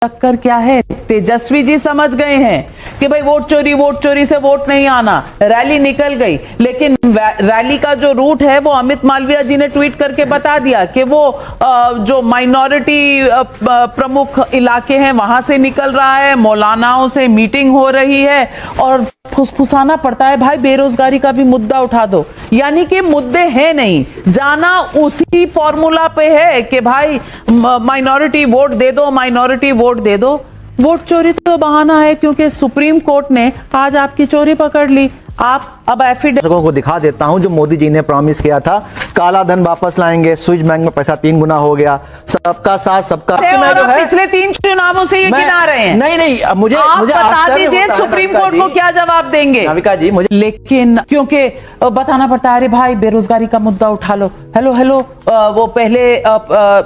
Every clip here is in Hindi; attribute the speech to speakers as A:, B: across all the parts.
A: चक्कर क्या है? तेजस्वी जी समझ गए हैं कि भाई वोट चोरी से वोट नहीं आना। रैली निकल गई, लेकिन रैली का जो रूट है वो अमित मालवीय जी ने ट्वीट करके बता दिया कि वो जो माइनॉरिटी प्रमुख इलाके हैं वहां से निकल रहा है, मौलानाओं से मीटिंग हो रही है और फुसफुसाना पड़ता है भाई बेरोजगारी का भी मुद्दा उठा दो। यानी कि मुद्दे हैं नहीं, जाना उसी फॉर्मूला पे है कि भाई माइनॉरिटी वोट दे दो, माइनॉरिटी वोट दे दो। वोट चोरी तो बहाना है, क्योंकि सुप्रीम कोर्ट ने आज आपकी चोरी पकड़ ली। आप अब एफिडेविट
B: को दिखा देता हूं जो मोदी जी ने प्रॉमिस किया था, काला धन वापस लाएंगे, स्विच बैंक में पैसा 3 गुना हो गया, सबका साथ सबका
A: जो है पिछले 3 चुनावों से ये गिना रहे हैं।
B: नहीं मुझे
A: बता दीजिए सुप्रीम कोर्ट को क्या जवाब देंगे
B: नाविका जी मुझे।
A: लेकिन क्योंकि बताना पड़ता है, अरे भाई बेरोजगारी का मुद्दा उठा लो, हेलो वो पहले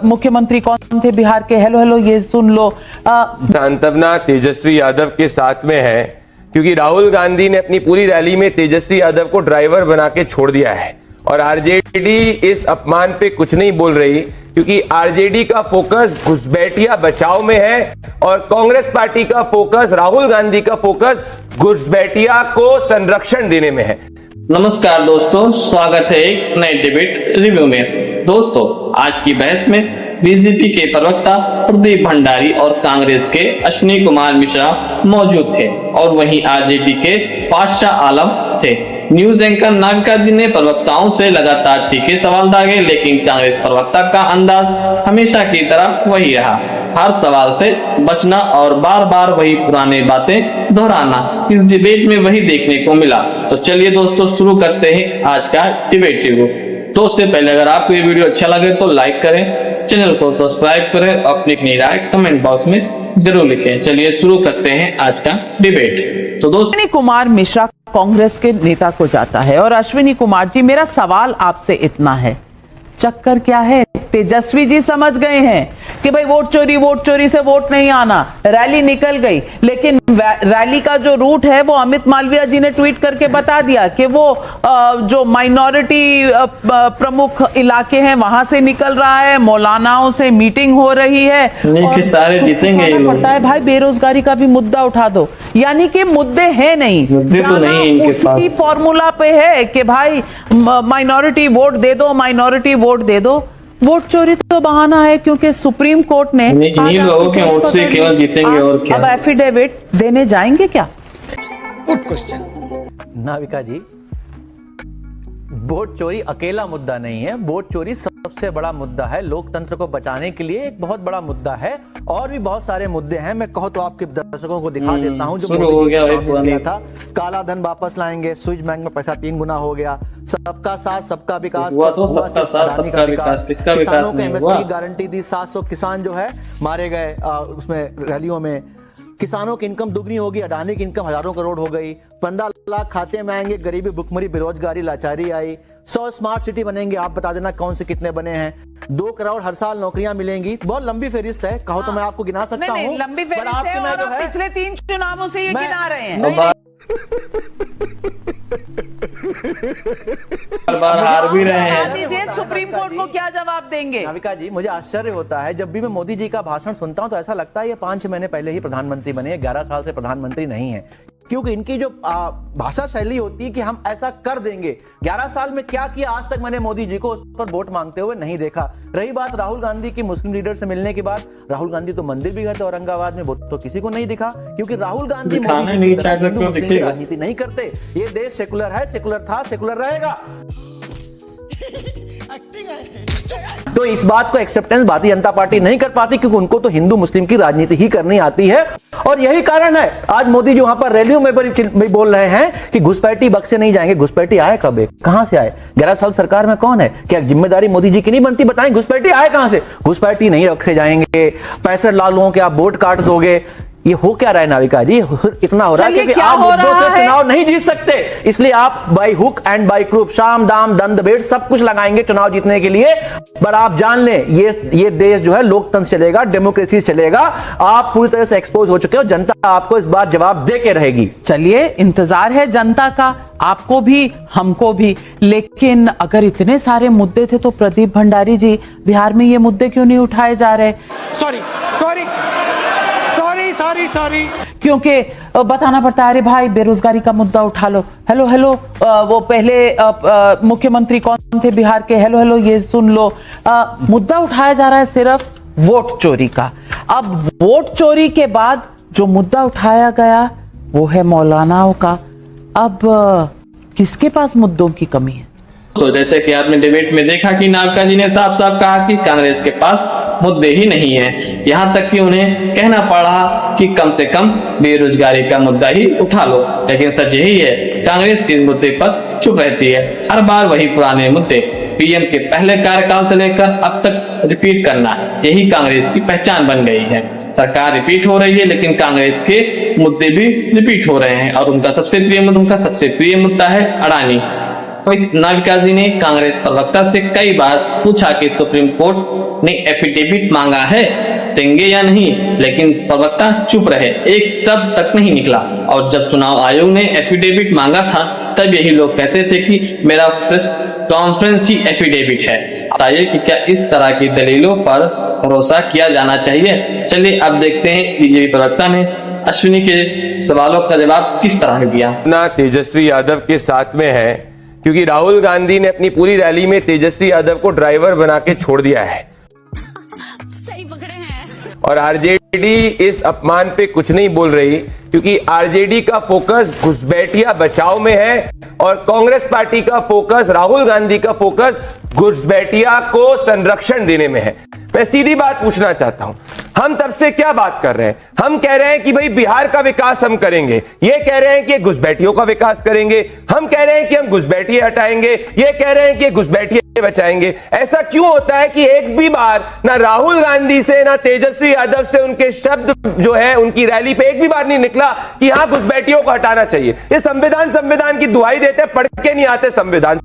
A: मुख्यमंत्री कौन थे बिहार के, हेलो ये सुन लो।
C: सांत्वना तेजस्वी यादव के साथ में है, क्योंकि राहुल गांधी ने अपनी पूरी रैली में तेजस्वी यादव को ड्राइवर बना के छोड़ दिया है और आरजेडी इस अपमान पे कुछ नहीं बोल रही, क्योंकि आरजेडी का फोकस घुसपैठिया बचाव में है और कांग्रेस पार्टी का फोकस, राहुल गांधी का फोकस घुसपैठिया को संरक्षण देने में है।
D: नमस्कार दोस्तों, स्वागत है एक नए डिबेट रिव्यू में। दोस्तों आज की बहस में बीजेपी के प्रवक्ता प्रदीप भंडारी और कांग्रेस के अश्विनी कुमार मिश्रा मौजूद थे और वहीं आरजेडी के बादशाह आलम थे। न्यूज एंकर नाविका जी ने प्रवक्ताओं से लगातार तीखे सवाल दागे, लेकिन कांग्रेस प्रवक्ता का अंदाज हमेशा की तरह वही रहा, हर सवाल से बचना और बार बार वही पुरानी बातें दोहराना। इस डिबेट में वही देखने को मिला। तो चलिए दोस्तों शुरू करते हैं आज का डिबेट रिव्यू। तो उससे पहले अगर आपको ये वीडियो अच्छा लगे तो लाइक करें, चैनल को सब्सक्राइब करें, अपनी राय कमेंट बॉक्स में जरूर लिखें। चलिए शुरू करते हैं आज का डिबेट। तो दोस्तों
A: अश्विनी कुमार मिश्रा कांग्रेस के नेता को जाता है और अश्विनी कुमार जी, मेरा सवाल आपसे इतना है, चक्कर क्या है? तेजस्वी जी समझ गए हैं कि भाई वोट चोरी से वोट नहीं आना। रैली निकल गई, लेकिन रैली का जो रूट है वो अमित मालवीय जी ने ट्वीट करके बता दिया कि वो जो माइनॉरिटी प्रमुख इलाके हैं वहां से निकल रहा है, मौलानाओं से मीटिंग हो रही है
D: और सारे जीतेंगे
A: पड़ता है भाई बेरोजगारी का भी मुद्दा उठा दो। यानी कि मुद्दे हैं नहीं,
D: तो नहीं
A: उसी फॉर्मूला पे है कि भाई माइनॉरिटी वोट दे दो, माइनॉरिटी वोट दे दो। वोट चोरी तो बहाना है, क्योंकि सुप्रीम कोर्ट ने
D: इन्हीं लोगों के वोट से केवल जीतेंगे और क्या।
A: अब एफिडेविट देने जाएंगे क्या?
B: गुड क्वेश्चन नाविका जी। वोट चोरी अकेला मुद्दा नहीं है, वोट चोरी सबसे बड़ा मुद्दा है, लोकतंत्र को बचाने के लिए एक बहुत बड़ा मुद्दा है। और भी बहुत सारे मुद्दे हैं, मैं कहूँ तो आपके दर्शकों को दिखा देता हूँ जो
D: हो गया
B: था, काला धन वापस लाएंगे, स्विच बैंक में पैसा 3 गुना हो गया, सबका साथ सबका विकास
D: हुआ तो सबका साथ सबका विकास, किसका विकास नहीं हुआ?
B: गारंटी दी, 700 किसान जो है मारे गए उसमें रैलियों में। किसानों की इनकम दुगनी होगी, अडानी की इनकम हजारों करोड़ हो गई, 15 लाख खाते में आएंगे, गरीबी भुखमरी बेरोजगारी लाचारी आई, 100 स्मार्ट सिटी बनेंगे, आप बता देना कौन से कितने बने हैं, 2 करोड़ हर साल नौकरियां मिलेंगी। बहुत लंबी फहरिस्त है, कहो तो मैं आपको गिना सकता हूँ।
A: लंबी फहरिस्त है और पिछले 3 चुनावों से ये गिना रहे हैं।
D: बार हार भी रहे हैं।
A: सुप्रीम कोर्ट को क्या जवाब देंगे?
B: नाविका जी मुझे आश्चर्य होता है, जब भी मैं मोदी जी का भाषण सुनता हूं तो ऐसा लगता है ये 5-6 महीने पहले ही प्रधानमंत्री बने, 11 साल से प्रधानमंत्री नहीं है, क्योंकि इनकी जो भाषा शैली होती है कि हम ऐसा कर देंगे। 11 साल में क्या किया आज तक मैंने मोदी जी को उस पर वोट मांगते हुए नहीं देखा। रही बात राहुल गांधी की मुस्लिम लीडर से मिलने के बाद, राहुल गांधी तो मंदिर भी गए थे औरंगाबाद में, वो तो किसी को नहीं दिखा, क्योंकि राहुल गांधी राजनीति नहीं करते। ये देश सेकुलर है, सेकुलर था, सेकुलर रहेगा। तो इस बात को एक्सेप्टेंस भारतीय जनता पार्टी नहीं कर पाती, क्योंकि उनको तो हिंदू मुस्लिम की राजनीति ही करनी आती है। और यही कारण है आज मोदी जो वहां पर रैलियों में भी बोल रहे हैं कि घुसपैठी बक्से नहीं जाएंगे। घुसपैठी आए कब, कहां से आए? 11 साल सरकार में कौन है? क्या जिम्मेदारी मोदी जी की नहीं बनती? बताएं घुसपैठी आए कहां से? घुसपैठी नहीं बक्से जाएंगे, 65 लाख लोगों के आप वोट काट दोगे। ये हो क्या रहा है नाविका जी? इतना हो रहा है कि आप मुद्दों से चुनाव नहीं जीत सकते, इसलिए आप by hook and by crook, शाम दाम दंड भेंट सब कुछ लगाएंगे चुनाव जीतने के लिए। पर आप जान लें ये देश जो है लोकतंत्र चलेगा, डेमोक्रेसी चलेगा। आप पूरी तरह से एक्सपोज हो चुके हो, जनता आपको इस बार जवाब दे के रहेगी।
A: चलिए इंतजार है जनता का, आपको भी हमको भी। लेकिन अगर इतने सारे मुद्दे थे तो प्रदीप भंडारी जी, बिहार में ये मुद्दे क्यों नहीं उठाए जा रहे?
E: Sorry sorry.
A: क्योंकि बताना पड़ता है, अरे भाई बेरोजगारी का मुद्दा उठा लो, हेलो हेलो वो पहले मुख्यमंत्री कौन थे बिहार के, हेलो हेलो ये सुन लो। मुद्दा उठाया जा रहा है सिर्फ वोट चोरी का। अब वोट चोरी के बाद जो मुद्दा उठाया गया वो है मौलानाओं का। अब किसके पास मुद्दों की कमी है?
D: तो जैसे कि आपने डिबेट में देखा कि नागका जी ने साफ साफ कहा कि कांग्रेस के पास मुद्दे ही नहीं है, यहाँ तक कि उन्हें कहना पड़ा कि कम से कम बेरोजगारी का मुद्दा ही उठा लो। लेकिन सच यही है, कांग्रेस इस मुद्दे पर चुप रहती है। हर बार वही पुराने मुद्दे पीएम के पहले कार्यकाल से लेकर अब तक रिपीट करना, यही कांग्रेस की पहचान बन गई है। सरकार रिपीट हो रही है लेकिन कांग्रेस के मुद्दे भी रिपीट हो रहे हैं और उनका सबसे प्रिय मुद्दा है अडानी। नाविका जी ने कांग्रेस प्रवक्ता से कई बार पूछा कि सुप्रीम कोर्ट ने एफिडेविट मांगा है, देंगे या नहीं, लेकिन प्रवक्ता चुप रहे, एक शब्द तक नहीं निकला। और जब चुनाव आयोग ने एफिडेविट मांगा था तब यही लोग कहते थे कि मेरा प्रेस कॉन्फ्रेंस ही एफिडेविट है। बताइए कि क्या इस तरह की दलीलों पर भरोसा किया जाना चाहिए? चलिए अब देखते हैं बीजेपी प्रवक्ता ने अश्विनी के सवालों का जवाब किस तरह दिया।
C: ना तेजस्वी यादव के साथ में है क्योंकि राहुल गांधी ने अपनी पूरी रैली में तेजस्वी यादव को ड्राइवर बना के छोड़ दिया है।
F: सही पकड़े हैं।
C: और आरजेडी इस अपमान पे कुछ नहीं बोल रही क्योंकि आरजेडी का फोकस घुसपैठिया बचाव में है और कांग्रेस पार्टी का फोकस, राहुल गांधी का फोकस घुसपैठिया को संरक्षण देने में है। मैं सीधी बात पूछना चाहता हूं, हम तब से क्या बात कर रहे हैं? हम कह रहे हैं कि भाई बिहार का विकास हम करेंगे, ये कह रहे हैं कि घुसपैठियों का विकास करेंगे, हम कह रहे हैं कि हम घुसपैठिए हटाएंगे, ये कह रहे हैं कि घुसपैठिए बचाएंगे। ऐसा क्यों होता है कि एक भी बार ना राहुल गांधी से ना तेजस्वी यादव से उनके शब्द जो है उनकी रैली पे एक भी बार नहीं निकला कि हाँ घुसपैठियों को हटाना चाहिए? ये संविधान की दुहाई देते, पढ़ के नहीं आते संविधान।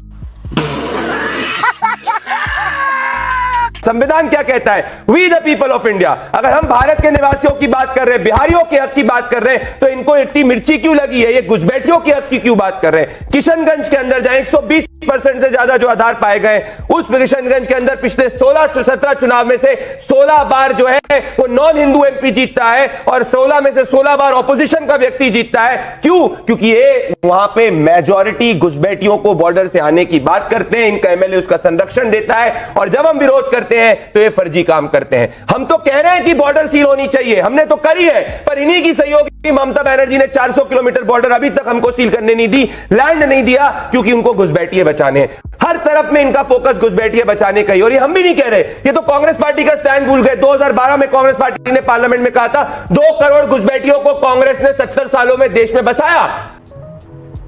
C: संविधान क्या कहता है? We the people of India. अगर हम भारत के निवासियों की बात कर रहे हैं, बिहारियों के हक की बात कर रहे हैं, तो इनको इतनी मिर्ची क्यों लगी है? ये घुसपैठियों के हक की क्यों बात कर रहे हैं? किशनगंज के अंदर जाए 120% से ज्यादा जो आधार पाए गए, उस किशनगंज के अंदर पिछले 16-17 चुनाव में से 16 बार जो है वो नॉन हिंदू एमपी जीतता है और 16 में से 16 बार ऑपोजिशन का व्यक्ति जीतता है। क्यों? क्योंकि ये वहां पे मेजॉरिटी घुसपैठियों को बॉर्डर से आने की बात करते हैं, इनका एमएलए उसका संरक्षण देता है और जब हम विरोध करते हैं तो ये फर्जी काम करते हैं। हम तो कह रहे हैं कि बॉर्डर सील होनी चाहिए, हमने तो करी है, पर इन्हीं की सहयोगी ममता बनर्जी ने 400 किलोमीटर बॉर्डर अभी तक हमको सील करने नहीं दी, लैंड नहीं दिया, क्योंकि उनको घुसपैठिए बचाने। हर तरफ में इनका फोकस घुसपैठिए बचाने का ही। और ये हम भी नहीं कह रहे, ये तो कांग्रेस पार्टी का स्टैंड भूल गए। 2012 में कांग्रेस पार्टी ने पार्लियामेंट में कहा था 2 करोड़ घुसपैठियों को कांग्रेस ने 70 सालों में देश में बसाया।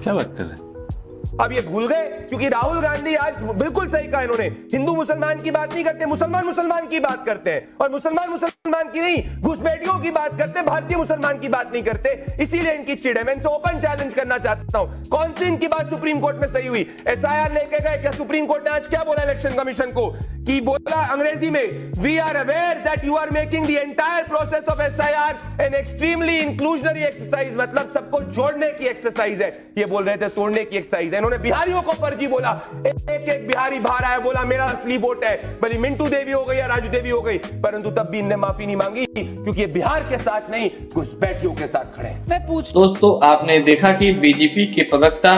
E: क्या बात कर रहे हैं?
C: अब ये भूल गए क्योंकि राहुल गांधी आज बिल्कुल सही कहा इन्होंने, हिंदू मुसलमान की बात नहीं करते, मुसलमान की बात करते हैं। और मुसलमान की नहीं, घुसपैठियों की बात करते हैं, भारतीय मुसलमान की बात नहीं करते। इसीलिए इनकी चिड़ है। मैं इनसे ओपन चैलेंज करना चाहता हूं, कौन सी इनकी बात सुप्रीम कोर्ट में सही हुई? एसआईआर लेके गए, क्या सुप्रीम कोर्ट ने आज क्या बोला इलेक्शन कमीशन को? कि बोला अंग्रेजी में, we are aware that you are making the entire process of SIR an extremely inclusionary exercise. मतलब सबको जोड़ने की एक्सरसाइज है, ये बोल रहे थे तोड़ने की एक्सरसाइज है। इन्होंने बिहारियों को फर्जी बोला, एक बिहारी बाहर आया, बोला मेरा असली वोट है, भले मिंटू देवी हो गई या राजू देवी हो गई, परंतु तब भी इनने माफी नहीं मांगी क्योंकि ये बिहार के साथ नहीं, घुसपैठियों के साथ खड़े हैं।
D: दोस्तों आपने देखा कि बीजेपी के प्रवक्ता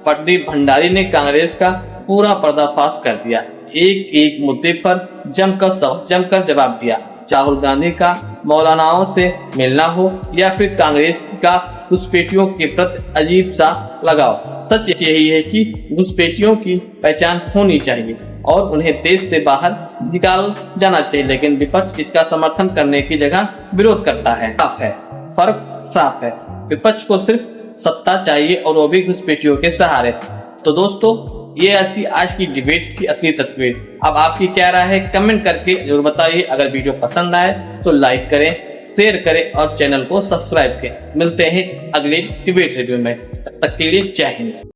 D: प्रदीप भंडारी ने कांग्रेस का पूरा पर्दाफाश कर दिया, एक एक मुद्दे पर जमकर जवाब दिया। राहुल गांधी का मौलानाओं से मिलना हो या फिर कांग्रेस का घुसपैठियों के प्रति अजीब सा लगाव, सच यही है कि घुसपैठियों की पहचान होनी चाहिए और उन्हें देश से बाहर निकाल जाना चाहिए, लेकिन विपक्ष इसका समर्थन करने की जगह विरोध करता है। फर्क साफ है, विपक्ष को सिर्फ सत्ता चाहिए और वो भी घुसपैठियों के सहारे। तो दोस्तों ये थी आज की डिबेट की असली तस्वीर। अब आपकी क्या राय है कमेंट करके जरूर बताइए। अगर वीडियो पसंद आए तो लाइक करें, शेयर करें और चैनल को सब्सक्राइब करें। मिलते हैं अगले डिबेट रिव्यू में, तब तक के लिए जय हिंद।